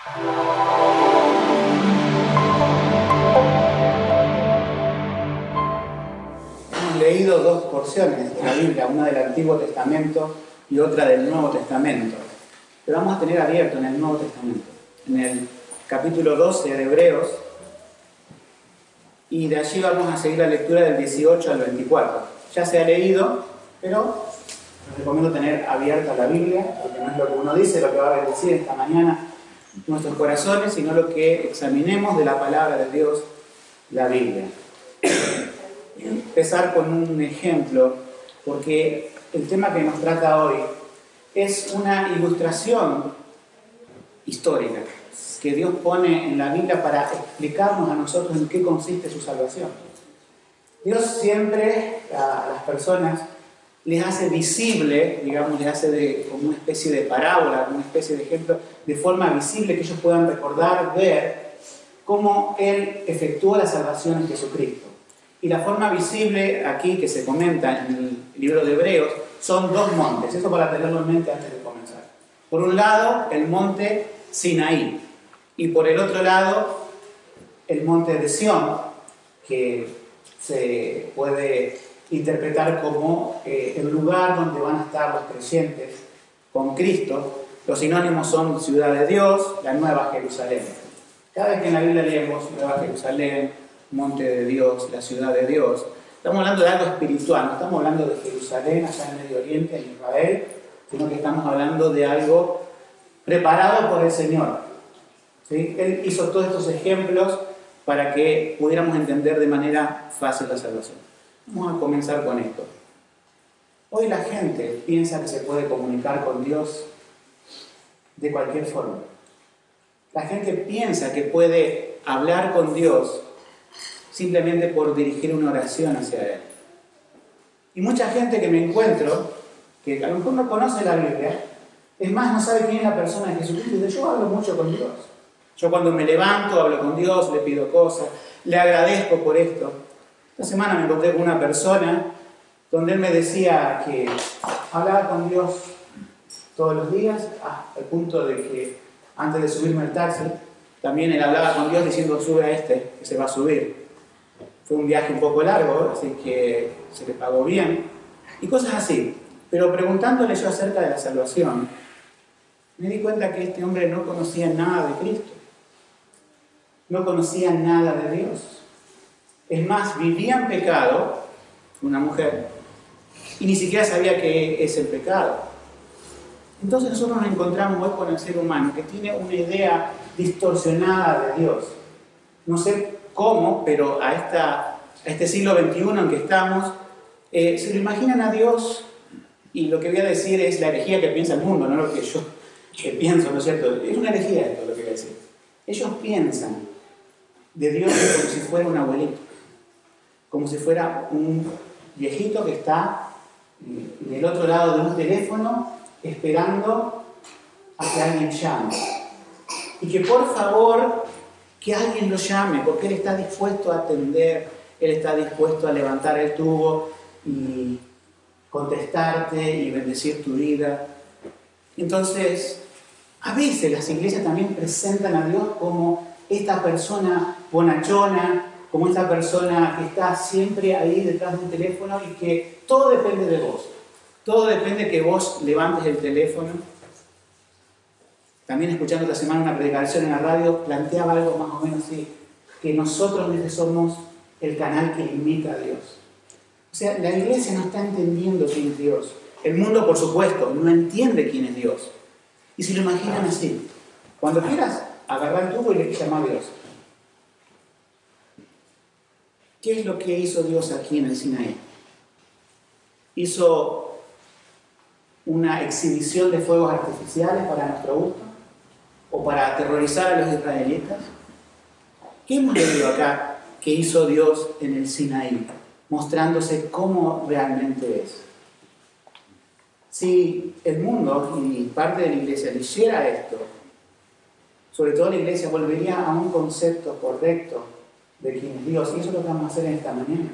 Hemos leído dos porciones de la Biblia, una del Antiguo Testamento y otra del Nuevo Testamento. Pero vamos a tener abierto en el Nuevo Testamento, en el capítulo 12 de Hebreos, y de allí vamos a seguir la lectura del 18 al 24. Ya se ha leído, pero les recomiendo tener abierta la Biblia, porque no es lo que uno dice, lo que va a bendecir esta mañana nuestros corazones, sino lo que examinemos de la palabra de Dios, la Biblia. Voy a empezar con un ejemplo, porque el tema que nos trata hoy es una ilustración histórica que Dios pone en la Biblia para explicarnos a nosotros en qué consiste su salvación. Dios siempre a las personas les hace visible, digamos, les hace como una especie de parábola, como una especie de ejemplo, de forma visible que ellos puedan recordar, ver cómo Él efectuó la salvación en Jesucristo. Y la forma visible aquí que se comenta en el libro de Hebreos son dos montes, eso para tenerlo en mente antes de comenzar. Por un lado, el monte Sinaí, y por el otro lado, el monte de Sión, que se puede interpretar como el lugar donde van a estar los creyentes con Cristo. Los sinónimos son ciudad de Dios, la Nueva Jerusalén. Cada vez que en la Biblia leemos Nueva Jerusalén, monte de Dios, la ciudad de Dios, estamos hablando de algo espiritual, no estamos hablando de Jerusalén, allá en Medio Oriente, en Israel, sino que estamos hablando de algo preparado por el Señor. ¿Sí? Él hizo todos estos ejemplos para que pudiéramos entender de manera fácil la salvación. Vamos a comenzar con esto. Hoy la gente piensa que se puede comunicar con Dios de cualquier forma. La gente piensa que puede hablar con Dios simplemente por dirigir una oración hacia Él. Y mucha gente que me encuentro, que a lo mejor no conoce la Biblia, es más, no sabe quién es la persona de Jesucristo, y dice: yo hablo mucho con Dios. Yo cuando me levanto hablo con Dios, le pido cosas, le agradezco por esto. Esta semana me encontré con una persona donde él me decía que hablaba con Dios todos los días, al punto de que antes de subirme al taxi, también él hablaba con Dios diciendo: sube a este, que se va a subir. Fue un viaje un poco largo, así que se le pagó bien, y cosas así. Pero preguntándole yo acerca de la salvación, me di cuenta que este hombre no conocía nada de Cristo. No conocía nada de Dios. Es más, vivía en pecado, una mujer, y ni siquiera sabía qué es el pecado. Entonces nosotros nos encontramos hoy con el ser humano que tiene una idea distorsionada de Dios. No sé cómo, pero a este siglo XXI en que estamos, se lo imaginan a Dios, y lo que voy a decir es la herejía que piensa el mundo, no lo que yo pienso, ¿no es cierto? Es una herejía esto lo que voy a decir. Ellos piensan de Dios como si fuera un abuelito, como si fuera un viejito que está en el otro lado de un teléfono esperando a que alguien llame. Y que por favor, que alguien lo llame, porque Él está dispuesto a atender, Él está dispuesto a levantar el tubo y contestarte y bendecir tu vida. Entonces, a veces las iglesias también presentan a Dios como esta persona bonachona, como esta persona que está siempre ahí detrás de un teléfono y que todo depende de vos. Todo depende que vos levantes el teléfono. También escuchando esta semana una predicación en la radio, planteaba algo más o menos así, que nosotros somos el canal que imita a Dios. O sea, la iglesia no está entendiendo quién es Dios. El mundo, por supuesto, no entiende quién es Dios. Y si lo imaginan así, cuando quieras, agarrar el tubo y le llama a Dios. ¿Qué es lo que hizo Dios aquí en el Sinaí? ¿Hizo una exhibición de fuegos artificiales para nuestro gusto? ¿O para aterrorizar a los israelitas? ¿Qué hemos leído acá que hizo Dios en el Sinaí, mostrándose cómo realmente es? Si el mundo y parte de la iglesia leyera esto, sobre todo la iglesia volvería a un concepto correcto de quién es Dios, y eso es lo que vamos a hacer en esta mañana.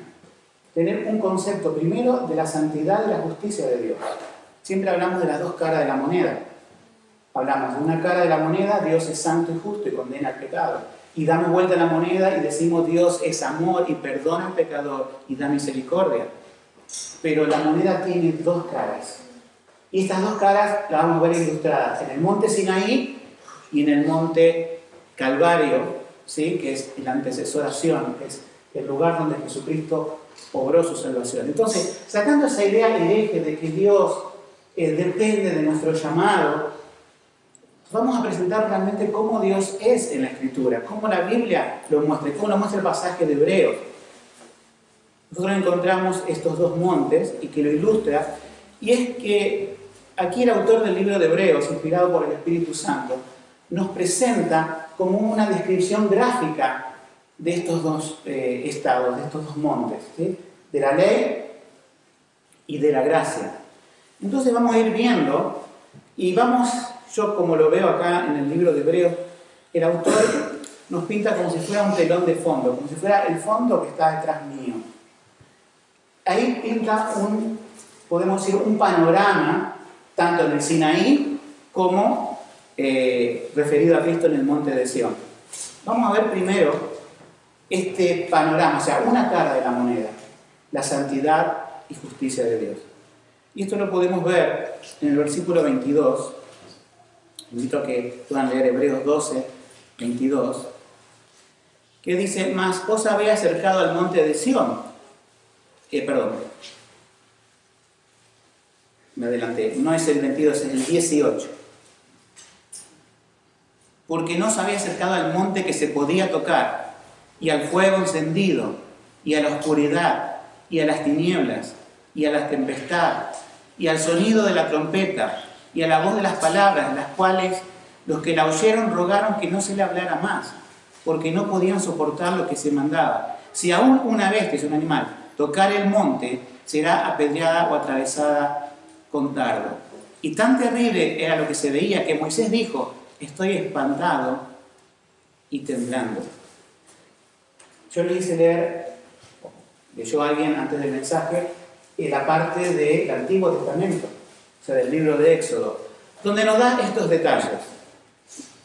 Tener un concepto primero de la santidad y la justicia de Dios. Siempre hablamos de las dos caras de la moneda. Hablamos de una cara de la moneda, Dios es santo y justo y condena el pecado. Y damos vuelta a la moneda y decimos Dios es amor y perdona al pecador y da misericordia. Pero la moneda tiene dos caras. Y estas dos caras las vamos a ver ilustradas en el monte Sinaí y en el monte Calvario, ¿sí? Que es el antecesor a Sion, que es el lugar donde Jesucristo obró su salvación. Entonces, sacando esa idea hereje de que Dios depende de nuestro llamado, vamos a presentar realmente cómo Dios es en la Escritura, cómo la Biblia lo muestra, cómo lo muestra el pasaje de Hebreos. Nosotros encontramos estos dos montes y que lo ilustra, y es que aquí el autor del libro de Hebreos, inspirado por el Espíritu Santo, nos presenta como una descripción gráfica de estos dos estados, de estos dos montes, ¿sí? De la ley y de la gracia. Entonces vamos a ir viendo y vamos, yo como lo veo acá en el libro de Hebreos, el autor nos pinta como si fuera un telón de fondo, como si fuera el fondo que está detrás mío. Ahí pinta podemos decir, un panorama, tanto en el Sinaí como referido a Cristo en el monte de Sion. Vamos a ver primero este panorama, o sea, una cara de la moneda, la santidad y justicia de Dios. Y esto lo podemos ver en el versículo 22. Invito a que puedan leer Hebreos 12, 22, que dice, mas os habéis acercado al monte de Sion. Me adelanté, no es el 22, es el 18. Porque no os habéis acercado al monte que se podía tocar, y al fuego encendido, y a la oscuridad, y a las tinieblas, y a la tempestad, y al sonido de la trompeta, y a la voz de las palabras, las cuales los que la oyeron rogaron que no se le hablara más, porque no podían soportar lo que se mandaba. Si aún una bestia, es un animal, tocar el monte, será apedreada o atravesada con dardo. Y tan terrible era lo que se veía que Moisés dijo, estoy espantado y temblando. Yo le hice leer, leyó alguien antes del mensaje, la parte del Antiguo Testamento, o sea, del libro de Éxodo, donde nos da estos detalles.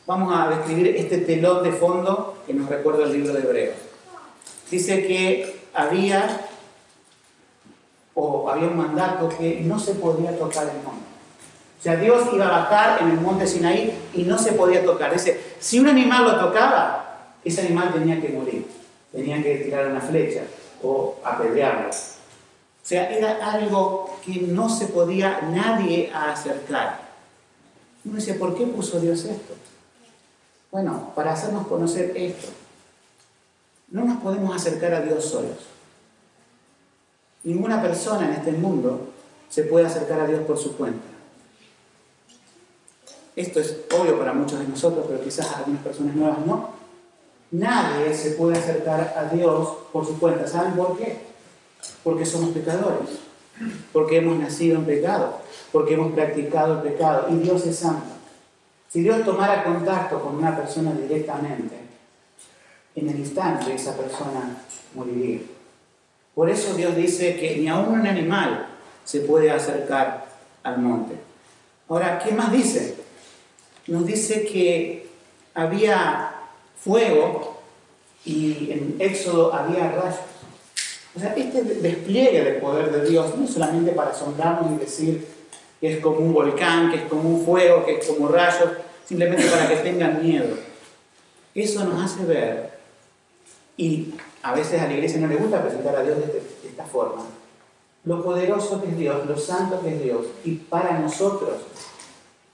Vamos a describir este telón de fondo que nos recuerda el libro de Hebreos. Dice que había un mandato que no se podía tocar el monte. O sea, Dios iba a bajar en el monte Sinaí y no se podía tocar. Dice, si un animal lo tocaba, ese animal tenía que morir. Tenía que tirar una flecha o apedrearlo. O sea, era algo que no se podía nadie acercar. Uno dice, ¿por qué puso Dios esto? Bueno, para hacernos conocer esto. No nos podemos acercar a Dios solos. Ninguna persona en este mundo se puede acercar a Dios por su cuenta. Esto es obvio para muchos de nosotros, pero quizás a algunas personas nuevas no. Nadie se puede acercar a Dios por su cuenta. ¿Saben por qué? Porque somos pecadores. Porque hemos nacido en pecado. Porque hemos practicado el pecado. Y Dios es santo. Si Dios tomara contacto con una persona directamente, en el instante esa persona moriría. Por eso Dios dice que ni aún un animal se puede acercar al monte. Ahora, ¿qué más dice? Nos dice que había fuego y en Éxodo había rayos. O sea, este despliegue del poder de Dios no es solamente para asombrarnos y decir que es como un volcán, que es como un fuego, que es como rayos, simplemente para que tengan miedo. Eso nos hace ver, y a veces a la iglesia no le gusta presentar a Dios de esta forma, lo poderoso que es Dios, lo santo que es Dios, y para nosotros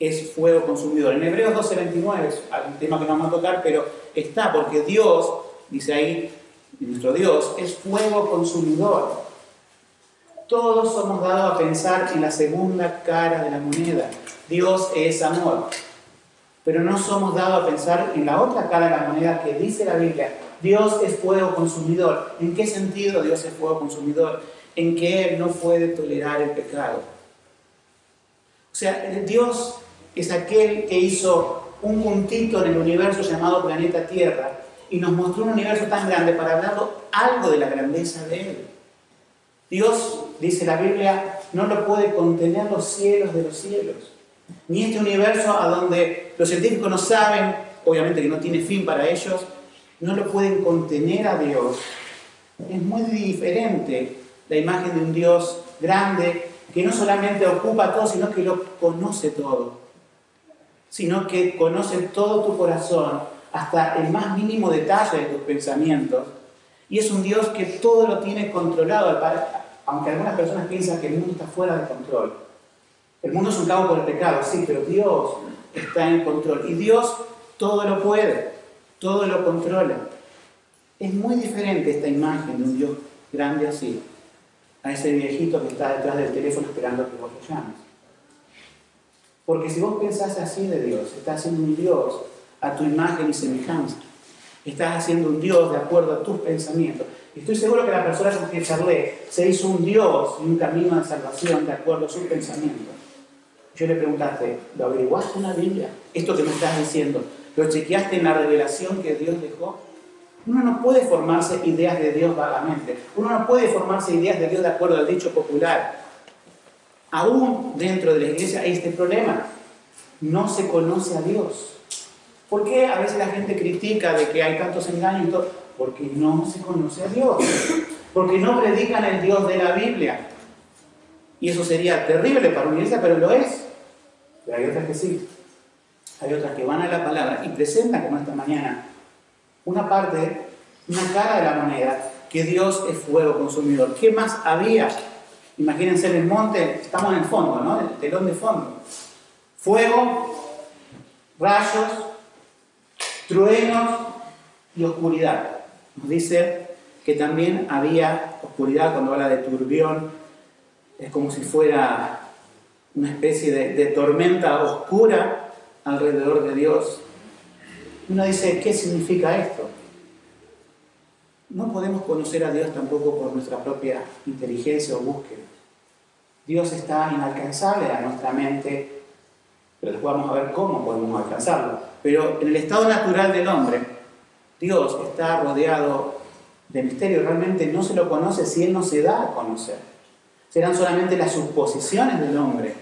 es fuego consumidor. En Hebreos 12:29, es un tema que no vamos a tocar, pero está, porque Dios, dice ahí, nuestro Dios, es fuego consumidor. Todos somos dados a pensar en la segunda cara de la moneda. Dios es amor. Pero no somos dados a pensar en la otra cara de la moneda que dice la Biblia. Dios es fuego consumidor. ¿En qué sentido Dios es fuego consumidor? En que Él no puede tolerar el pecado. O sea, Dios es aquel que hizo un puntito en el universo llamado planeta Tierra y nos mostró un universo tan grande para hablar algo de la grandeza de Él. Dios, dice la Biblia, no lo puede contener los cielos de los cielos. Ni este universo a donde los científicos no saben, obviamente que no tiene fin para ellos, no lo pueden contener a Dios. Es muy diferente la imagen de un Dios grande que no solamente ocupa todo, sino que lo conoce todo. Sino que conoce todo tu corazón, hasta el más mínimo detalle de tus pensamientos. Y es un Dios que todo lo tiene controlado, aunque algunas personas piensan que el mundo está fuera de control. El mundo es un caos por el pecado, sí, pero Dios está en control. Y Dios todo lo puede, todo lo controla. Es muy diferente esta imagen de un Dios grande así, a ese viejito que está detrás del teléfono esperando que vos lo llames. Porque si vos pensás así de Dios, estás haciendo un Dios a tu imagen y semejanza. Estás haciendo un Dios de acuerdo a tus pensamientos. Y estoy seguro que la persona con quien charlé se hizo un Dios y un camino de salvación de acuerdo a sus pensamientos. Yo le preguntaste, ¿lo averiguaste en la Biblia? Esto que me estás diciendo, ¿lo chequeaste en la revelación que Dios dejó? Uno no puede formarse ideas de Dios vagamente. Uno no puede formarse ideas de Dios de acuerdo al dicho popular. Aún dentro de la iglesia hay este problema. No se conoce a Dios. ¿Por qué a veces la gente critica de que hay tantos engaños y todo? Porque no se conoce a Dios. Porque no predican el Dios de la Biblia. Y eso sería terrible para una iglesia, pero lo es. Pero hay otras que sí. Hay otras que van a la palabra y presentan, como esta mañana, una parte, una cara de la moneda, que Dios es fuego consumidor. ¿Qué más había? Imagínense en el monte, estamos en el fondo, ¿no? El telón de fondo. Fuego, rayos, truenos y oscuridad. Nos dice que también había oscuridad cuando habla de turbión. Es como si fuera una especie de tormenta oscura alrededor de Dios. Uno dice, ¿qué significa esto? No podemos conocer a Dios tampoco por nuestra propia inteligencia o búsqueda. Dios está inalcanzable a nuestra mente, pero después vamos a ver cómo podemos alcanzarlo. Pero en el estado natural del hombre, Dios está rodeado de misterio. Realmente no se lo conoce si Él no se da a conocer. Serán solamente las suposiciones del hombre.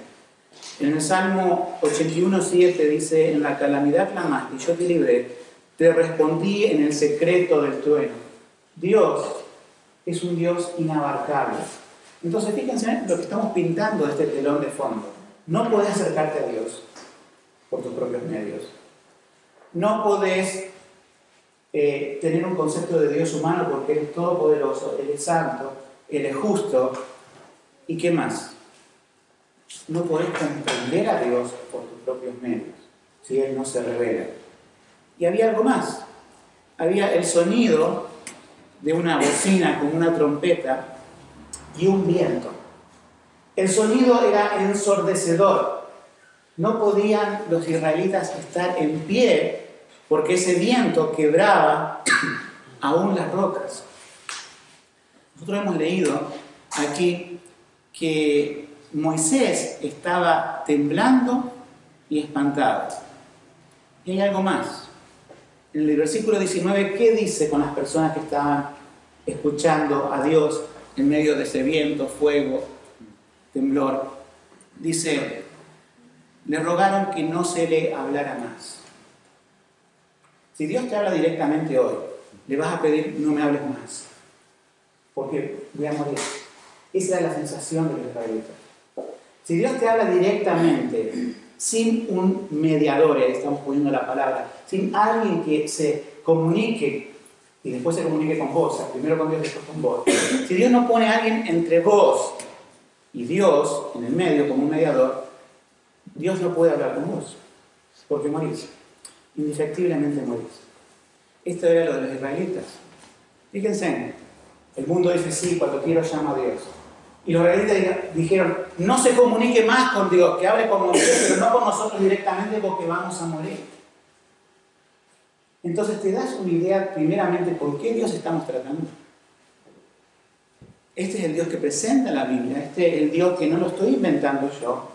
En el Salmo 81:7 dice, en la calamidad clamaste y yo te libré, te respondí en el secreto del trueno. Dios es un Dios inabarcable. Entonces fíjense lo que estamos pintando de este telón de fondo. No podés acercarte a Dios por tus propios medios. No podés tener un concepto de Dios humano porque Él es todopoderoso, Él es santo, Él es justo. ¿Y qué más? No podés comprender a Dios por tus propios medios, si Él no se revela. Y había algo más. Había el sonido de una bocina con una trompeta y un viento. El sonido era ensordecedor. No podían los israelitas estar en pie porque ese viento quebraba aún las rocas. Nosotros hemos leído aquí que Moisés estaba temblando y espantado. Y hay algo más. En el versículo 19, ¿qué dice con las personas que estaban escuchando a Dios en medio de ese viento, fuego, temblor? Dice, le rogaron que no se le hablara más. Si Dios te habla directamente hoy, le vas a pedir, no me hables más, porque voy a morir. Esa es la sensación de los israelitas. Si Dios te habla directamente, sin un mediador, estamos poniendo la palabra, sin alguien que se comunique y después se comunique con vos, o sea, primero con Dios, después con vos. Si Dios no pone a alguien entre vos y Dios en el medio como un mediador, Dios no puede hablar con vos, porque morís, indefectiblemente morís. Esto era lo de los israelitas. Fíjense, el mundo dice sí, cuando quiero llamo a Dios. Y los israelitas dijeron, no se comunique más con Dios, que hable con Moisés, pero no con nosotros directamente porque vamos a morir. Entonces te das una idea primeramente por qué Dios estamos tratando. Este es el Dios que presenta en la Biblia, este es el Dios que no lo estoy inventando yo.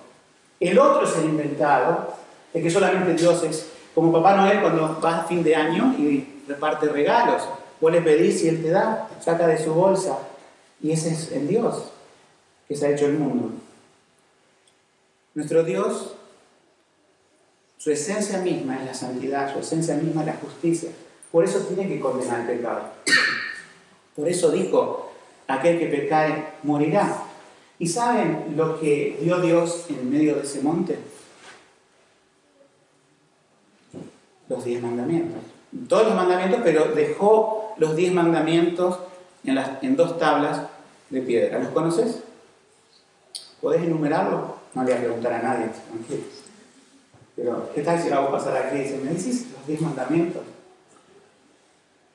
El otro es el inventado, el que solamente Dios es como Papá Noel cuando va a fin de año y reparte regalos. Vos le pedís y Él te da, saca de su bolsa. Y ese es el Dios que se ha hecho el mundo. Nuestro Dios Su esencia misma es la santidad, su esencia misma es la justicia. Por eso tiene que condenar el pecado. Por eso dijo, aquel que pecare morirá. ¿Y saben lo que dio Dios en medio de ese monte? Los 10 mandamientos. Todos los mandamientos, pero dejó los 10 mandamientos en 2 tablas de piedra. ¿Los conoces? ¿Podés enumerarlos? No le voy a preguntar a nadie, tranquilo. Pero, ¿qué tal si la hago pasar aquí y dice, ¿me decís los 10 mandamientos?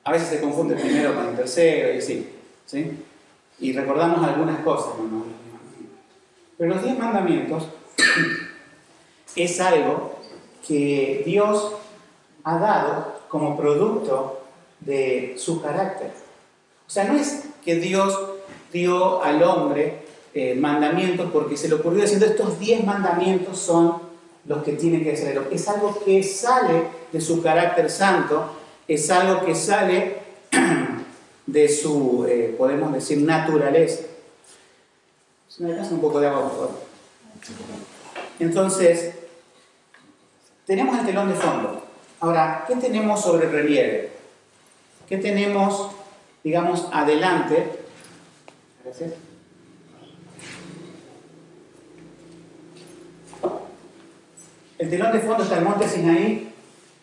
A veces se confunde el primero con el tercero y así, ¿sí? Y recordamos algunas cosas, ¿no? Pero los 10 mandamientos es algo que Dios ha dado como producto de su carácter. O sea, no es que Dios dio al hombre mandamientos porque se le ocurrió diciendo estos 10 mandamientos son los que tiene que hacer. Es algo que sale de su carácter santo, es algo que sale de su, podemos decir, naturaleza. Si me das un poco de agua, por favor. Entonces, tenemos el telón de fondo. Ahora, ¿qué tenemos sobre el relieve? ¿Qué tenemos, digamos, adelante? Gracias. El telón de fondo está el monte Sinaí,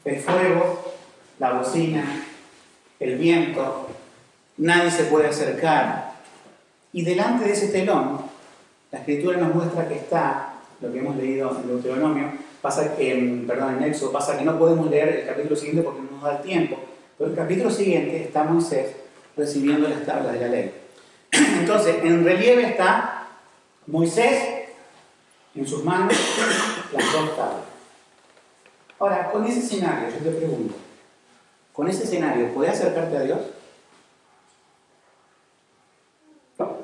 el fuego, la bocina, el viento, nadie se puede acercar. Y delante de ese telón, la Escritura nos muestra que está, lo que hemos leído en Deuteronomio, en Éxodo, pasa que no podemos leer el capítulo siguiente porque no nos da el tiempo, pero el capítulo siguiente está Moisés recibiendo las tablas de la ley. Entonces, en relieve está Moisés, en sus manos, las 2 tablas. Ahora, con ese escenario, yo te pregunto, ¿con ese escenario podés acercarte a Dios? No.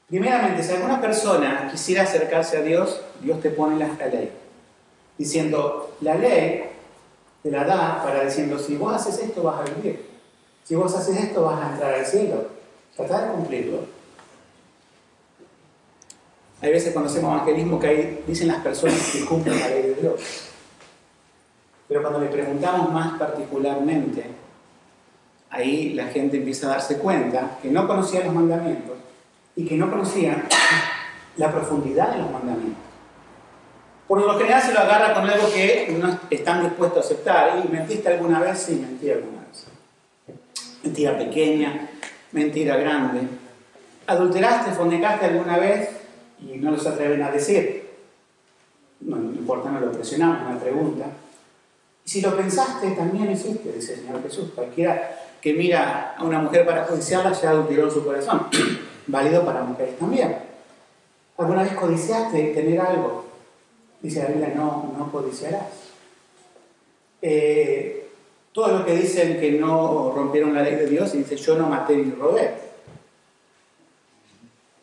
Primeramente, si alguna persona quisiera acercarse a Dios, Dios te pone la ley. Diciendo, la ley te la da para diciendo, si vos haces esto vas a vivir. Si vos haces esto vas a entrar al cielo. Tratá de cumplirlo. Hay veces cuando hacemos evangelismo que ahí dicen las personas que cumplen la ley de Dios. Pero cuando le preguntamos más particularmente, ahí la gente empieza a darse cuenta que no conocía los mandamientos y que no conocía la profundidad de los mandamientos. Por lo general se lo agarra con algo que no están dispuestos a aceptar. ¿Y mentiste alguna vez? Sí, mentí alguna vez. Mentira pequeña, mentira grande. ¿Adulteraste, fornicaste alguna vez? Y no los atreven a decir. No importa, no lo presionamos, una pregunta. Y si lo pensaste, también hiciste, dice el Señor Jesús. Cualquiera que mira a una mujer para codiciarla ya adulteró su corazón. Válido para mujeres también. ¿Alguna vez codiciaste tener algo? Dice la Biblia, no codiciarás. Todo lo que dicen que no rompieron la ley de Dios, y dice, yo no maté ni robé.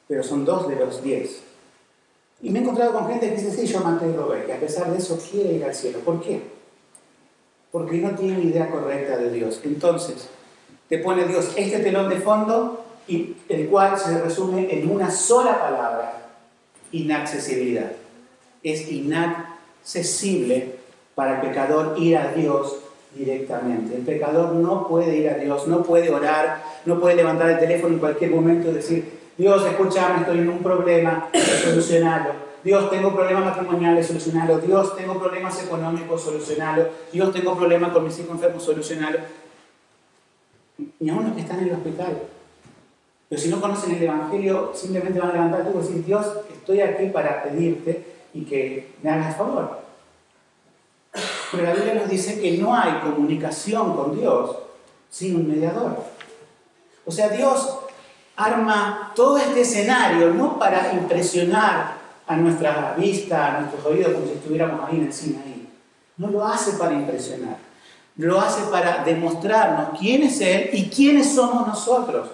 Pero son 2 de los 10. Y me he encontrado con gente que dice, sí, yo maté y robé, que a pesar de eso quiere ir al cielo. ¿Por qué? Porque no tiene idea correcta de Dios. Entonces, te pone Dios este telón de fondo, y el cual se resume en una sola palabra: inaccesibilidad. Es inaccesible para el pecador ir a Dios directamente. El pecador no puede ir a Dios, no puede orar, no puede levantar el teléfono en cualquier momento y decir, Dios, escúchame, estoy en un problema, solucionalo. Dios, tengo problemas matrimoniales, solucionalo. Dios, tengo problemas económicos, solucionalo. Dios, tengo problemas con mis hijos enfermos, solucionalo. Ni aún los que están en el hospital. Pero si no conocen el Evangelio, simplemente van a levantar el teléfono y decir, Dios, estoy aquí para pedirte y que me hagas favor. Pero la Biblia nos dice que no hay comunicación con Dios sin un mediador. O sea, Dios arma todo este escenario no para impresionar a nuestra vista, a nuestros oídos, como si estuviéramos ahí en el Sinaí. No lo hace para impresionar. Lo hace para demostrarnos quién es Él y quiénes somos nosotros.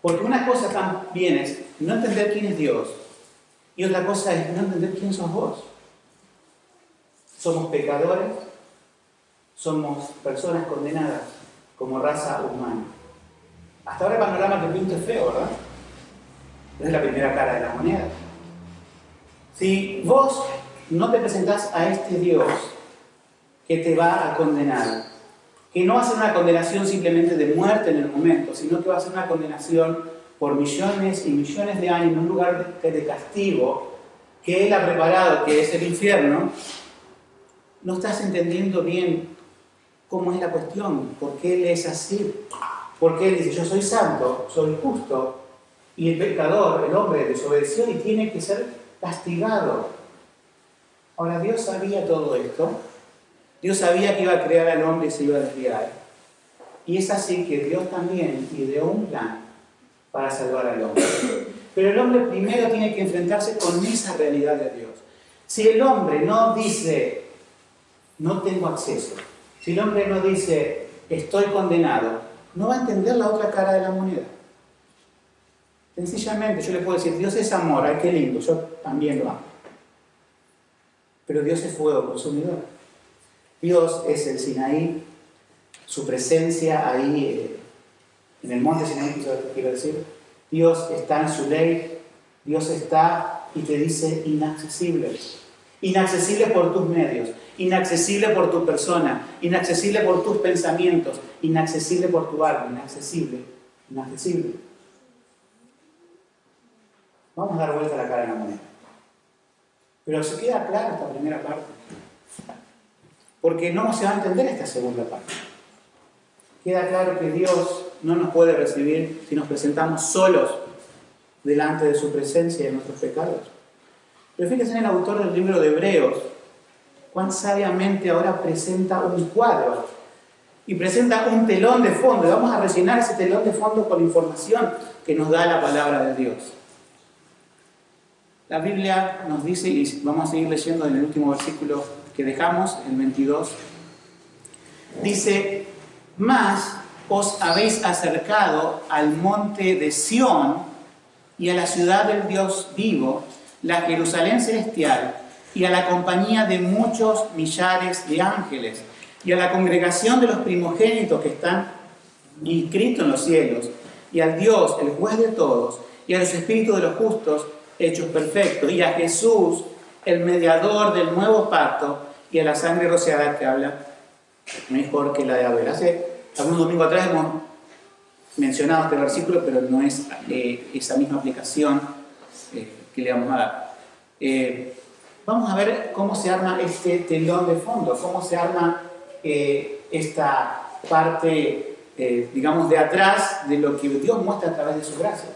Porque una cosa también es no entender quién es Dios y otra cosa es no entender quién sos vos. Somos pecadores, somos personas condenadas como raza humana. Hasta ahora el panorama que pinto es feo, ¿verdad? Es la primera cara de la moneda. Si vos no te presentás a este Dios que te va a condenar, que no va a ser una condenación simplemente de muerte en el momento, sino que va a ser una condenación por millones y millones de años en un lugar de castigo que Él ha preparado, que es el infierno, no estás entendiendo bien cómo es la cuestión, por qué Él es así, por qué Él dice, yo soy santo, soy justo, y el pecador, el hombre, desobedeció y tiene que ser castigado. Ahora, Dios sabía todo esto. Dios sabía que iba a crear al hombre y se iba a desviar. Y es así que Dios también ideó un plan para salvar al hombre. Pero el hombre primero tiene que enfrentarse con esa realidad de Dios. Si el hombre no dice, no tengo acceso, si el hombre no dice, estoy condenado, no va a entender la otra cara de la moneda. Sencillamente, yo le puedo decir, Dios es amor, ay, qué lindo, yo también lo amo. Pero Dios es fuego consumidor. Dios es el Sinaí, su presencia ahí en el monte Sinaí, quiero decir. Dios está en su ley, Dios está y te dice inaccesible. Inaccesible por tus medios, inaccesible por tu persona, inaccesible por tus pensamientos, inaccesible por tu alma, inaccesible, inaccesible. Vamos a dar vuelta a la cara de la moneda. Pero se queda clara esta primera parte. Porque no se va a entender esta segunda parte. Queda claro que Dios no nos puede recibir si nos presentamos solos delante de su presencia y de nuestros pecados. Pero fíjense en el autor del libro de Hebreos, cuán sabiamente ahora presenta un cuadro y presenta un telón de fondo. Y vamos a rellenar ese telón de fondo con información que nos da la palabra de Dios. La Biblia nos dice, y vamos a seguir leyendo en el último versículo que dejamos, el 22, dice, mas os habéis acercado al monte de Sión y a la ciudad del Dios vivo, la Jerusalén celestial, y a la compañía de muchos millares de ángeles, y a la congregación de los primogénitos que están inscritos en los cielos, y al Dios, el juez de todos, y a los espíritus de los justos, hechos perfectos, y a Jesús, el mediador del nuevo pacto, y a la sangre rociada que habla mejor que la de Abel. Hace algunos domingos atrás hemos mencionado este versículo, pero no es esa misma aplicación que le vamos a dar. Vamos a ver cómo se arma este telón de fondo, cómo se arma esta parte, digamos, de atrás de lo que Dios muestra a través de su gracia.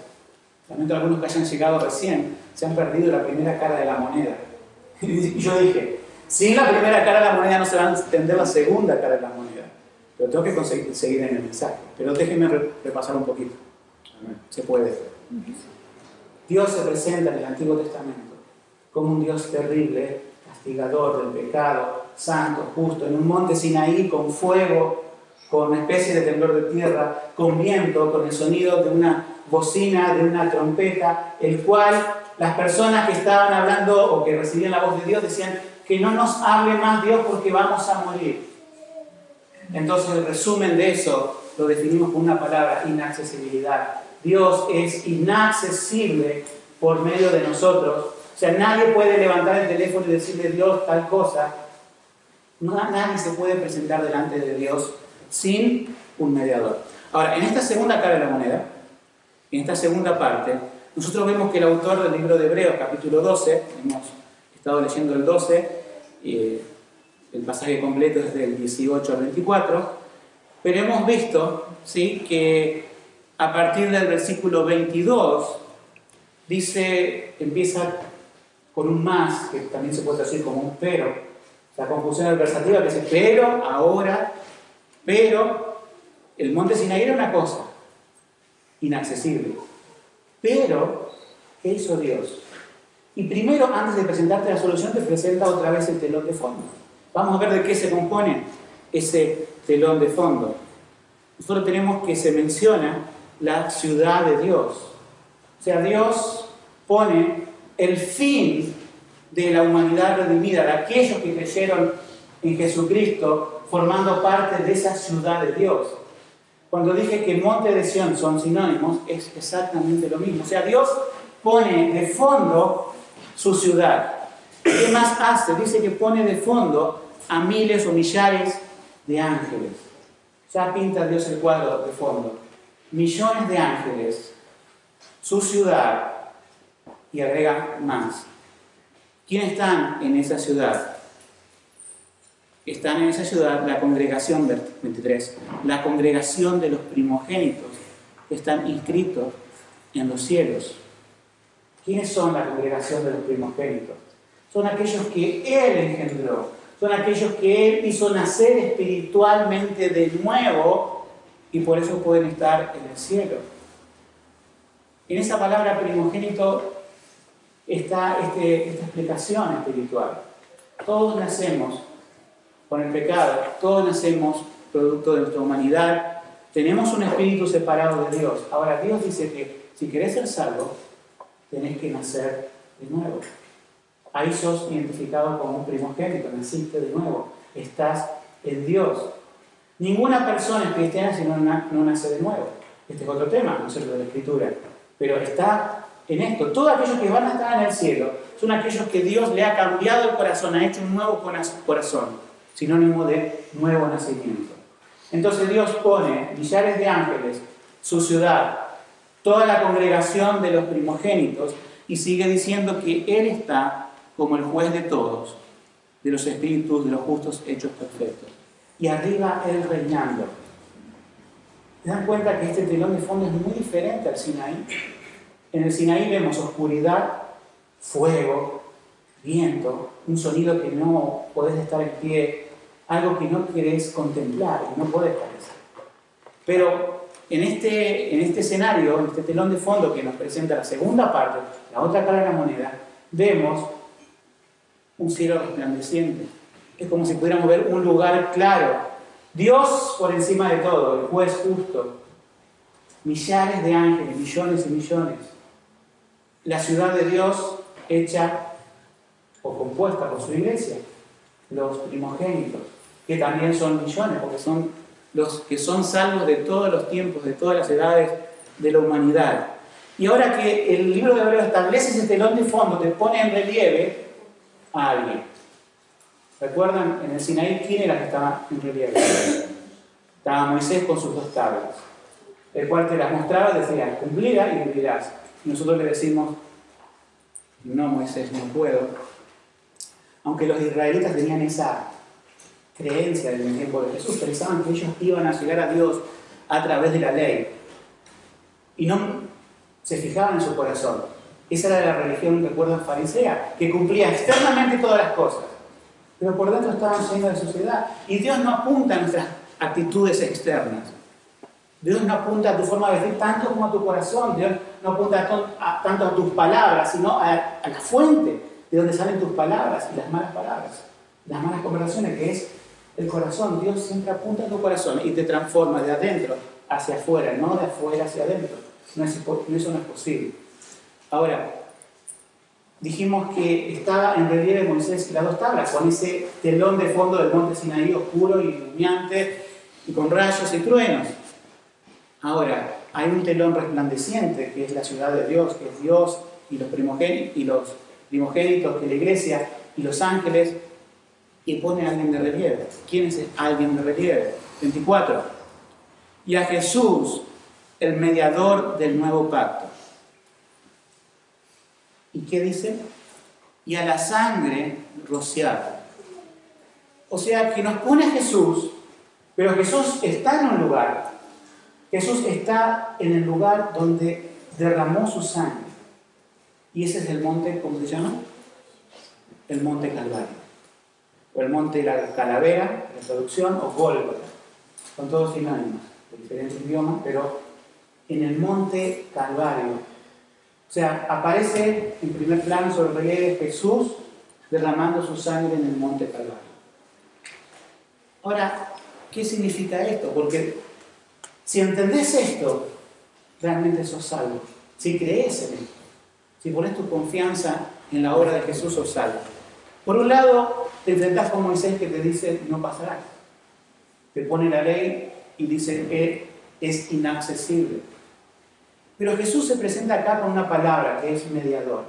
Lamento a algunos que hayan llegado recién, se han perdido la primera cara de la moneda. Y yo dije, sin la primera cara de la moneda no se va a entender la segunda cara de la moneda. Pero tengo que seguir en el mensaje. Pero déjenme repasar un poquito. Se puede. Dios se presenta en el Antiguo Testamento como un Dios terrible, castigador del pecado, santo, justo, en un monte Sinaí con fuego, con una especie de temblor de tierra, con viento, con el sonido de una bocina, de una trompeta, el cual las personas que estaban hablando o que recibían la voz de Dios decían que no nos hable más Dios porque vamos a morir. Entonces el resumen de eso lo definimos con una palabra, inaccesibilidad. Dios es inaccesible por medio de nosotros. O sea, nadie puede levantar el teléfono y decirle a Dios tal cosa. Nadie se puede presentar delante de Dios sin un mediador. Ahora, en esta segunda cara de la moneda, en esta segunda parte, nosotros vemos que el autor del libro de Hebreos, capítulo 12, hemos estado leyendo el 12, el pasaje completo es del 18 al 24, pero hemos visto, ¿sí?, que a partir del versículo 22, dice, empieza con un más, que también se puede traducir como un pero, la conjunción adversativa que dice, pero, ahora, pero, el monte Sinaí era una cosa, inaccesible. Pero, ¿qué hizo Dios? Y primero, antes de presentarte la solución, te presenta otra vez el telón de fondo. Vamos a ver de qué se compone ese telón de fondo. Nosotros tenemos que se menciona la ciudad de Dios. O sea, Dios pone el fin de la humanidad redimida, de aquellos que creyeron en Jesucristo, formando parte de esa ciudad de Dios. Cuando dije que monte de Sión son sinónimos, es exactamente lo mismo. O sea, Dios pone de fondo su ciudad. ¿Qué más hace? Dice que pone de fondo a miles o millares de ángeles. Ya pinta Dios el cuadro de fondo. Millones de ángeles, su ciudad, y agrega más. ¿Quiénes están en esa ciudad? Están en esa ciudad la congregación, 23, la congregación de los primogénitos que están inscritos en los cielos. ¿Quiénes son la congregación de los primogénitos? Son aquellos que Él engendró, son aquellos que Él hizo nacer espiritualmente de nuevo y por eso pueden estar en el cielo. En esa palabra primogénito está esta explicación espiritual. Todos nacemos con el pecado, todos nacemos producto de nuestra humanidad, tenemos un espíritu separado de Dios. Ahora Dios dice que si querés ser salvo, tenés que nacer de nuevo. Ahí sos identificado como un primogénito, naciste de nuevo, estás en Dios. Ninguna persona es cristiana si no nace de nuevo. Este es otro tema, ¿no es cierto?, de la Escritura. Pero está en esto. Todos aquellos que van a estar en el cielo son aquellos que Dios le ha cambiado el corazón, ha hecho un nuevo corazón, sinónimo de nuevo nacimiento. Entonces Dios pone millares de ángeles, su ciudad, toda la congregación de los primogénitos, y sigue diciendo que Él está como el juez de todos, de los espíritus de los justos hechos perfectos. Y arriba Él reinando. ¿Se dan cuenta que este telón de fondo es muy diferente al Sinaí? En el Sinaí vemos oscuridad, fuego, viento, un sonido que no podés estar en pie, algo que no querés contemplar y no podés parecer. Pero en este escenario, en este telón de fondo que nos presenta la segunda parte, la otra cara de la moneda, vemos un cielo resplandeciente. Es como si pudiéramos ver un lugar claro. Dios por encima de todo, el juez justo. Millares de ángeles, millones y millones. La ciudad de Dios hecha o compuesta por su iglesia. Los primogénitos, que también son millones, porque son los que son salvos de todos los tiempos, de todas las edades de la humanidad. Y ahora que el libro de Hebreos establece ese telón de fondo, te pone en relieve a alguien. ¿Recuerdan? En el Sinaí, ¿quién era que estaba en relieve? Estaba Moisés con sus 2 tablas, el cual te las mostraba y decía, cumplirás y cumplirás. Y nosotros le decimos, no, Moisés, no puedo. Aunque los israelitas tenían esa creencia del tiempo de Jesús, pensaban que ellos iban a llegar a Dios a través de la ley. Y no se fijaban en su corazón. Esa era la religión, recuerdan, farisea, que cumplía externamente todas las cosas, pero por dentro estaban llenos de suciedad. Y Dios no apunta a nuestras actitudes externas. Dios no apunta a tu forma de vestir tanto como a tu corazón. Dios no apunta tanto a tus palabras, sino a la fuente de donde salen tus palabras y las malas palabras, las malas conversaciones, que es el corazón. Dios siempre apunta a tu corazón y te transforma de adentro hacia afuera, no de afuera hacia adentro. Eso no es posible. Ahora, dijimos que estaba en relieve Moisés y las 2 tablas, con ese telón de fondo del monte Sinaí oscuro y humeante y con rayos y truenos. Ahora, hay un telón resplandeciente que es la ciudad de Dios, que es Dios y los primogénitos, que es la iglesia y los ángeles, y pone a alguien de relieve. ¿Quién es alguien de relieve? 24. Y a Jesús, el mediador del nuevo pacto. ¿Y qué dice? Y a la sangre rociada. O sea, que nos pone a Jesús, pero Jesús está en un lugar. Jesús está en el lugar donde derramó su sangre. Y ese es el monte, ¿cómo se llama? El monte Calvario. O el monte de la calavera, la traducción, o Gólgota. Son todos sinónimos, de diferentes idiomas, pero en el monte Calvario. O sea, aparece en primer plano sobre el relieve Jesús derramando su sangre en el monte Calvario. Ahora, ¿qué significa esto? Porque si entendés esto, realmente sos salvo. Si crees en esto, si pones tu confianza en la obra de Jesús, sos salvo. Por un lado, te enfrentás con Moisés que te dice, no pasará. Te pone la ley y dice, es inaccesible. Pero Jesús se presenta acá con una palabra que es mediador.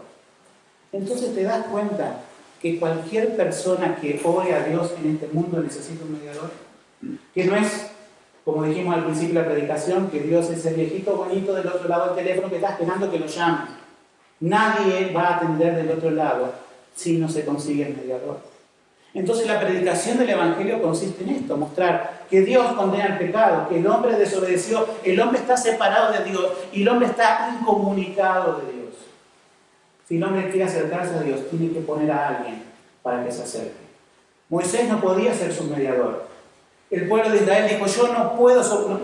Entonces te das cuenta que cualquier persona que ore a Dios en este mundo necesita un mediador. Que no es, como dijimos al principio de la predicación, que Dios es el viejito bonito del otro lado del teléfono que está esperando que lo llame. Nadie va a atender del otro lado si no se consigue el mediador. Entonces la predicación del Evangelio consiste en esto, mostrar que Dios condena el pecado, que el hombre desobedeció, el hombre está separado de Dios y el hombre está incomunicado de Dios. Si el hombre quiere acercarse a Dios, tiene que poner a alguien para que se acerque. Moisés no podía ser su mediador. El pueblo de Israel dijo,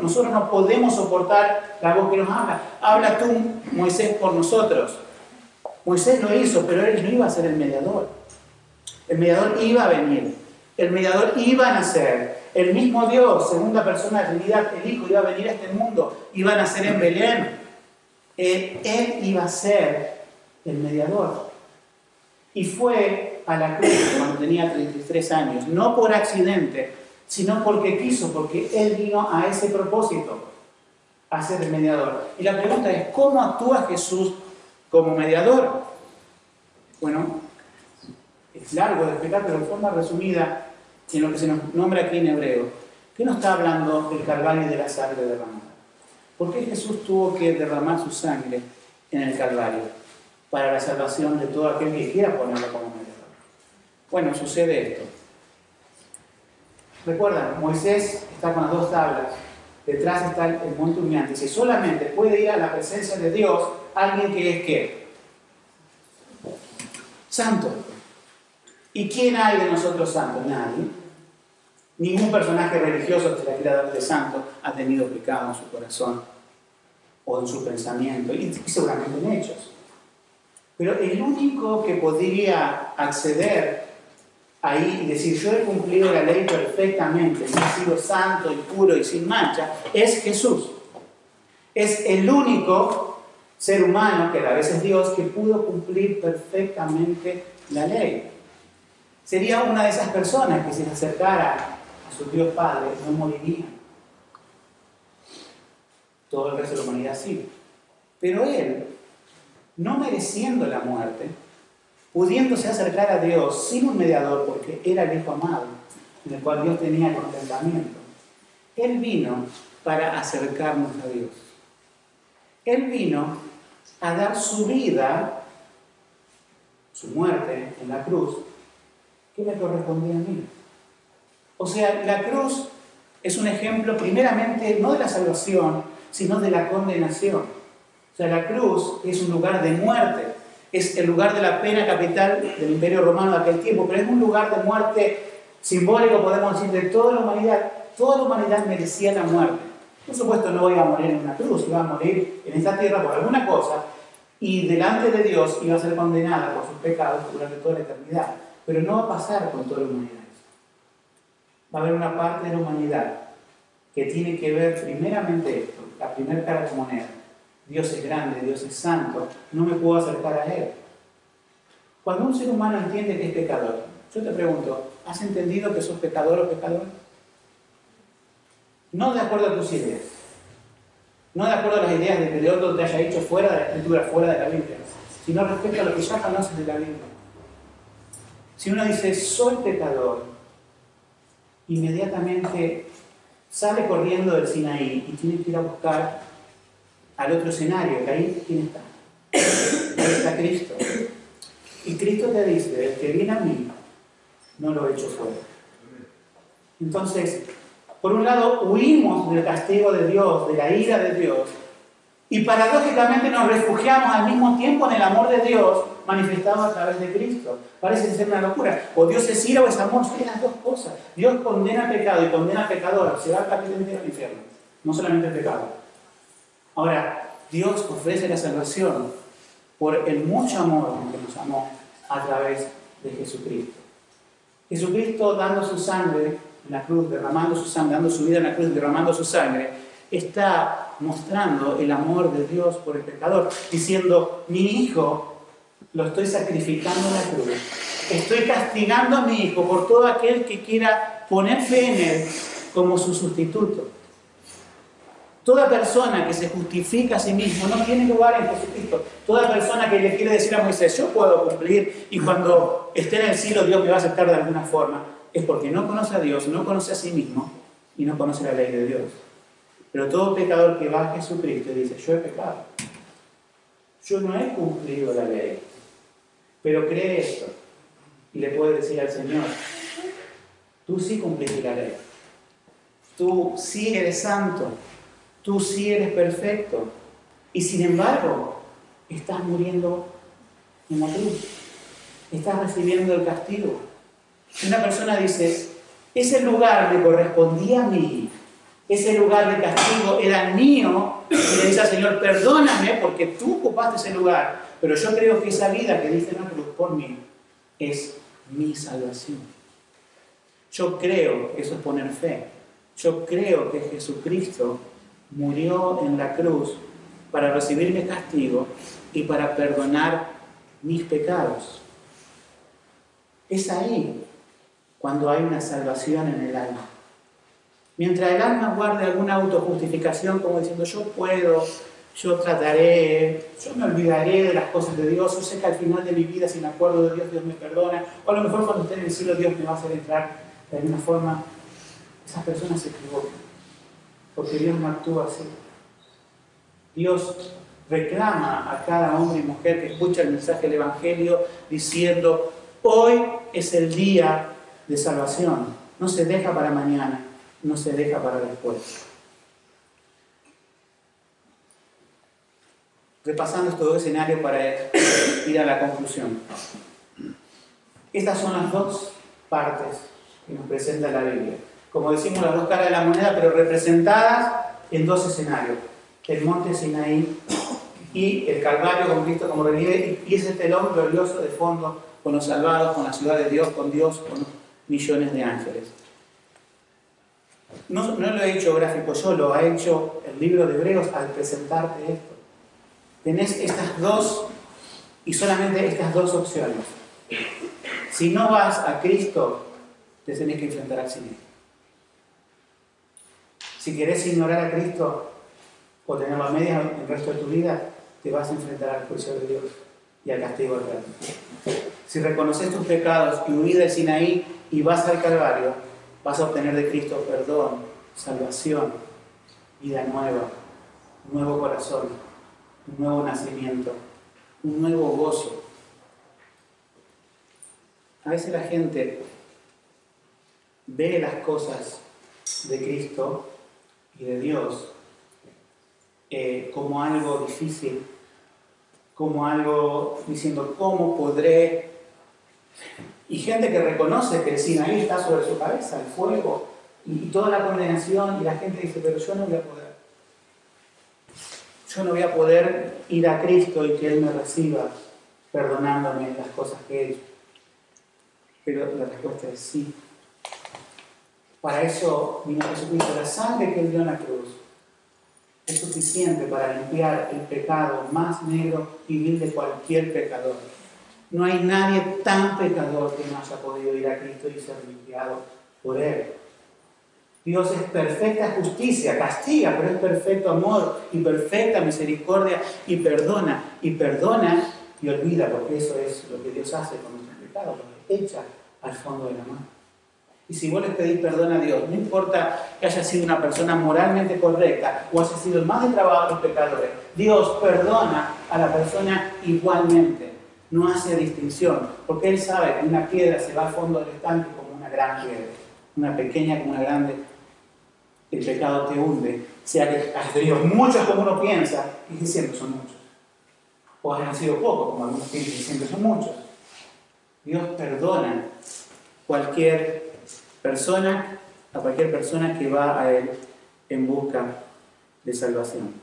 nosotros no podemos soportar la voz que nos habla. Habla tú, Moisés, por nosotros. Moisés lo hizo, pero él no iba a ser el mediador. El mediador iba a venir. El mediador iba a nacer. El mismo Dios, segunda persona de la Trinidad, el Hijo, iba a venir a este mundo. Iba a nacer en Belén. Él iba a ser el mediador. Y fue a la cruz cuando tenía 33 años. No por accidente, sino porque quiso, porque Él vino a ese propósito, a ser el mediador. Y la pregunta es, ¿cómo actúa Jesús como mediador? Bueno, es largo de explicar, pero de forma resumida, en lo que se nos nombra aquí en hebreo, ¿qué nos está hablando del Calvario y de la sangre derramada? ¿Por qué Jesús tuvo que derramar su sangre en el Calvario? Para la salvación de todo aquel que quiera ponerlo como mediador. Bueno, sucede esto. Recuerdan, Moisés está con las dos tablas, detrás está el monte humeante. Dice, solamente puede ir a la presencia de Dios alguien que es ¿qué? Santo. ¿Y quién hay de nosotros santos? Nadie. Ningún personaje religioso que se la quiera dar de santo ha tenido pecado en su corazón o en su pensamiento, y seguramente en hechos. Pero el único que podría acceder ahí y decir, yo he cumplido la ley perfectamente, yo he sido santo y puro y sin mancha, es Jesús. Es el único ser humano, que a la vez es Dios, que pudo cumplir perfectamente la ley. Sería una de esas personas que si se acercara a su Dios Padre no moriría. Todo el resto de la humanidad sí. Pero Él, no mereciendo la muerte, pudiéndose acercar a Dios sin un mediador, porque era el Hijo amado, en el cual Dios tenía contentamiento, Él vino para acercarnos a Dios. Él vino a dar su vida, su muerte en la cruz, que me correspondía a mí. O sea, la cruz es un ejemplo primeramente no de la salvación, sino de la condenación. O sea, la cruz es un lugar de muerte, es el lugar de la pena capital del Imperio Romano de aquel tiempo, pero es un lugar de muerte simbólico, podemos decir, de toda la humanidad. Toda la humanidad merecía la muerte. Por supuesto, no iba a morir en una cruz, iba a morir en esta tierra por alguna cosa, y delante de Dios iba a ser condenada por sus pecados durante toda la eternidad. Pero no va a pasar con toda la humanidad. Va a haber una parte de la humanidad que tiene que ver primeramente esto, la primera cara de moneda. Dios es grande, Dios es santo, no me puedo acercar a Él. Cuando un ser humano entiende que es pecador, yo te pregunto, ¿has entendido que sos pecador o pecador? No de acuerdo a tus ideas, no de acuerdo a las ideas de que de otro te haya dicho fuera de la Escritura, fuera de la Biblia, sino respecto a lo que ya conoces de la Biblia. Si uno dice, soy pecador, inmediatamente sale corriendo del Sinaí y tiene que ir a buscar al otro escenario, que ahí, ¿quién está? Ahí está Cristo. Y Cristo te dice, el que viene a mí, no lo echo fuera. Entonces, por un lado, huimos del castigo de Dios, de la ira de Dios, y paradójicamente nos refugiamos al mismo tiempo en el amor de Dios manifestado a través de Cristo. Parece ser una locura. O Dios es ira o es amor, son las dos cosas. Dios condena pecado y condena pecador. Se va al capítulo entero al infierno. No solamente el pecado. Ahora, Dios ofrece la salvación por el mucho amor con que nos amó a través de Jesucristo. Jesucristo dando su sangre en la cruz, derramando su sangre, dando su vida en la cruz, derramando su sangre, está mostrando el amor de Dios por el pecador, diciendo, mi hijo lo estoy sacrificando en la cruz. Estoy castigando a mi hijo por todo aquel que quiera poner fe en él como su sustituto. Toda persona que se justifica a sí mismo no tiene lugar en Jesucristo. Toda persona que le quiere decir a Moisés, yo puedo cumplir y cuando esté en el cielo Dios me va a aceptar de alguna forma, es porque no conoce a Dios, no conoce a sí mismo y no conoce la ley de Dios. Pero todo pecador que va a Jesucristo y dice, yo he pecado, yo no he cumplido la ley, pero cree esto y le puede decir al Señor, tú sí cumpliste la ley, tú sí eres santo, tú sí eres perfecto y sin embargo estás muriendo en la cruz, estás recibiendo el castigo. Y una persona dice, ese lugar me correspondía a mí, ese lugar de castigo era mío, y le dice al Señor, perdóname porque tú ocupaste ese lugar, pero yo creo que esa vida que diste en la cruz por mí es mi salvación. Yo creo que eso es poner fe. Yo creo que Jesucristo murió en la cruz para recibir mi castigo y para perdonar mis pecados. Es ahí cuando hay una salvación en el alma. Mientras el alma guarde alguna autojustificación como diciendo yo puedo, yo trataré, yo me olvidaré de las cosas de Dios, yo sé que al final de mi vida si me acuerdo de Dios, Dios me perdona, o a lo mejor cuando esté en el cielo Dios me va a hacer entrar de alguna forma, esas personas se equivocan, porque Dios no actúa así. Dios reclama a cada hombre y mujer que escucha el mensaje del Evangelio diciendo, hoy es el día de salvación, no se deja para mañana, no se deja para después. Repasando estos dos escenarios para ir a la conclusión. Estas son las dos partes que nos presenta la Biblia. Como decimos, las dos caras de la moneda, pero representadas en dos escenarios. El monte Sinaí y el Calvario con Cristo como relieve, y ese telón glorioso de fondo con los salvados, con la ciudad de Dios, con millones de ángeles. No lo he hecho gráfico yo, lo ha hecho el libro de Hebreos al presentarte esto. Tenés estas dos y solamente estas dos opciones. Si no vas a Cristo, te tenés que enfrentar al cinismo. Si querés ignorar a Cristo o tenerlo a medias el resto de tu vida, te vas a enfrentar al juicio de Dios y al castigo eterno. Si reconoces tus pecados y huís del Sinaí y vas al Calvario, vas a obtener de Cristo perdón, salvación, vida nueva, un nuevo corazón, un nuevo nacimiento, un nuevo gozo. A veces la gente ve las cosas de Cristo y de Dios como algo difícil, como algo diciendo, ¿cómo podré? Y gente que reconoce que el Sinaí está sobre su cabeza, el fuego, y toda la condenación, y la gente dice, pero yo no voy a poder. Yo no voy a poder ir a Cristo y que Él me reciba, perdonándome las cosas que he hecho. Pero la respuesta es sí. Para eso vino Jesucristo. La sangre que Él dio en la cruz es suficiente para limpiar el pecado más negro y vil de cualquier pecador. No hay nadie tan pecador que no haya podido ir a Cristo y ser limpiado por Él. Dios es perfecta justicia, castiga, pero es perfecto amor y perfecta misericordia y perdona y olvida, porque eso es lo que Dios hace con nuestros pecados, los echa al fondo de la mano. Y si vos le pedís perdón a Dios, no importa que haya sido una persona moralmente correcta o haya sido el más depravado de los pecadores, Dios perdona a la persona igualmente. No hace distinción, porque Él sabe que una piedra se va al fondo del estanque como una gran piedra, una pequeña como una grande. El pecado te hunde, sea que has tenido muchos como uno piensa, y que siempre son muchos. O hayan sido pocos, como algunos piensan, y siempre son muchos. Dios perdona a cualquier persona que va a Él en busca de salvación.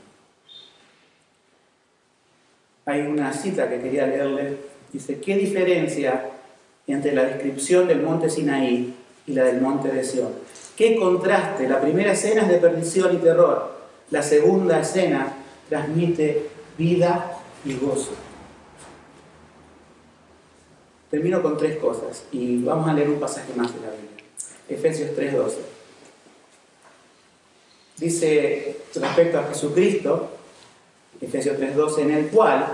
Hay una cita que quería leerle. Dice, ¿qué diferencia entre la descripción del monte Sinaí y la del monte de Sión? ¿Qué contraste? La primera escena es de perdición y terror. La segunda escena transmite vida y gozo. Termino con tres cosas y vamos a leer un pasaje más de la Biblia. Efesios 3:12. dice respecto a Jesucristo, Efesios 3:12, en el cual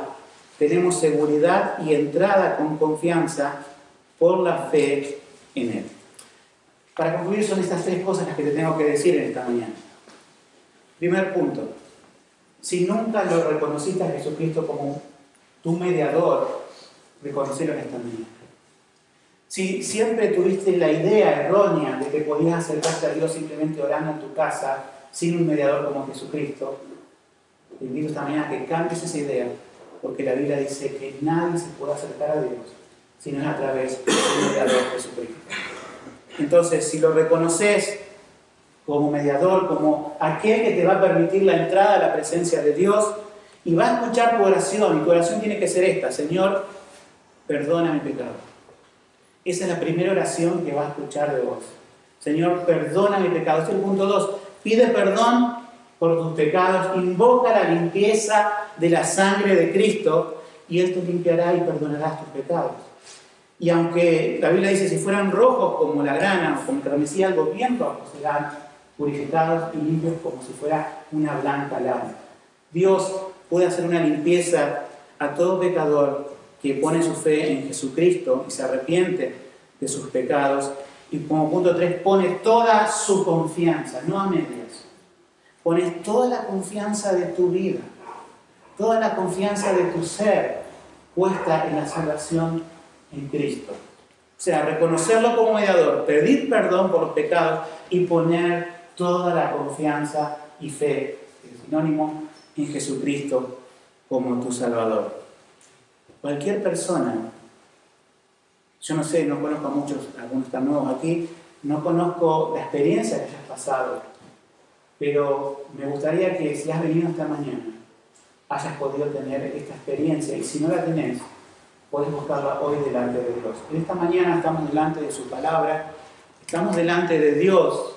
tenemos seguridad y entrada con confianza por la fe en Él. Para concluir, son estas 3 cosas las que te tengo que decir en esta mañana. Primer punto, si nunca lo reconociste a Jesucristo como tu mediador, reconocelo en esta mañana. Si siempre tuviste la idea errónea de que podías acercarte a Dios simplemente orando en tu casa, sin un mediador como Jesucristo, te invito esta mañana a que cambies esa idea, porque la Biblia dice que nadie se puede acercar a Dios si no es a través del mediador Jesucristo. Entonces, si lo reconoces como mediador, como aquel que te va a permitir la entrada a la presencia de Dios, y va a escuchar tu oración, y tu oración tiene que ser esta: Señor, perdona mi pecado. Esa es la primera oración que va a escuchar de vos. Señor, perdona mi pecado. Este es el punto 2. Pide perdón por tus pecados, invoca la limpieza de la sangre de Cristo, y Él te limpiará y perdonarás tus pecados. Y aunque la Biblia dice, si fueran rojos como la grana o como carmesí, algo bien rojo, serán purificados y limpios como si fuera una blanca lana. Dios puede hacer una limpieza a todo pecador que pone su fe en Jesucristo y se arrepiente de sus pecados. Y como punto 3, pone toda su confianza, no a medias. Pones toda la confianza de tu vida, toda la confianza de tu ser puesta en la salvación en Cristo. O sea, reconocerlo como mediador, pedir perdón por los pecados y poner toda la confianza y fe, el sinónimo, en Jesucristo como tu Salvador. Cualquier persona, yo no sé, no conozco a muchos, algunos están nuevos aquí, no conozco la experiencia que hayas pasado, pero me gustaría que si has venido esta mañana, hayas podido tener esta experiencia, y si no la tenés, podés buscarla hoy delante de Dios. En esta mañana estamos delante de su palabra, estamos delante de Dios.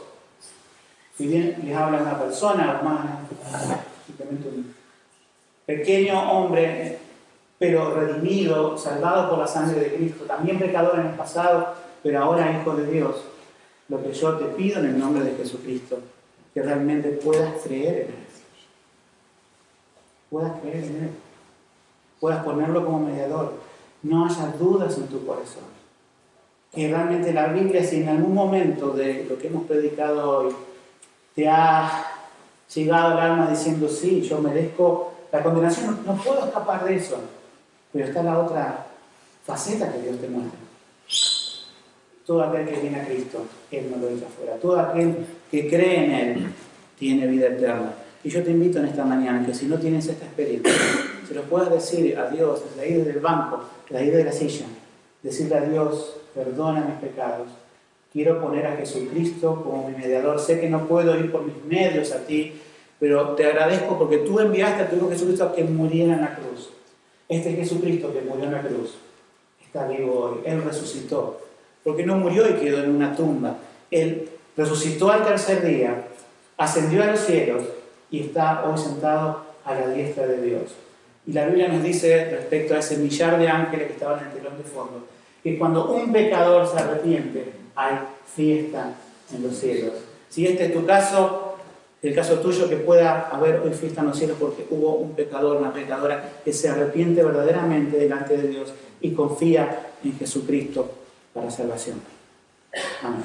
Si bien les habla una persona humana, simplemente un pequeño hombre, pero redimido, salvado por la sangre de Cristo, también pecador en el pasado, pero ahora hijo de Dios, lo que yo te pido en el nombre de Jesucristo, que realmente puedas creer en Él. Puedas creer en Él. Puedas ponerlo como mediador. No haya dudas en tu corazón. Que realmente la Biblia, si en algún momento de lo que hemos predicado hoy, te ha llegado al alma diciendo, sí, yo merezco la condenación, no puedo escapar de eso. Pero está la otra faceta que Dios te muestra. Todo aquel que viene a Cristo, Él no lo echa fuera. Todo aquel que cree en Él tiene vida eterna. Y yo te invito en esta mañana que si no tienes esta experiencia, se lo puedas decir a Dios desde ahí del banco, desde ahí de la silla. Decirle a Dios, perdona mis pecados. Quiero poner a Jesucristo como mi mediador. Sé que no puedo ir por mis medios a ti, pero te agradezco porque tú enviaste a tu Hijo Jesucristo a que muriera en la cruz. Este Jesucristo que murió en la cruz está vivo hoy. Él resucitó. Porque no murió y quedó en una tumba. Él resucitó al tercer día, ascendió a los cielos y está hoy sentado a la diestra de Dios. Y la Biblia nos dice respecto a ese millar de ángeles que estaban en el telón de fondo, que cuando un pecador se arrepiente, hay fiesta en los cielos. Si este es tu caso, el caso tuyo, que pueda haber hoy fiesta en los cielos porque hubo un pecador, una pecadora que se arrepiente verdaderamente delante de Dios y confía en Jesucristo para salvación. Amén.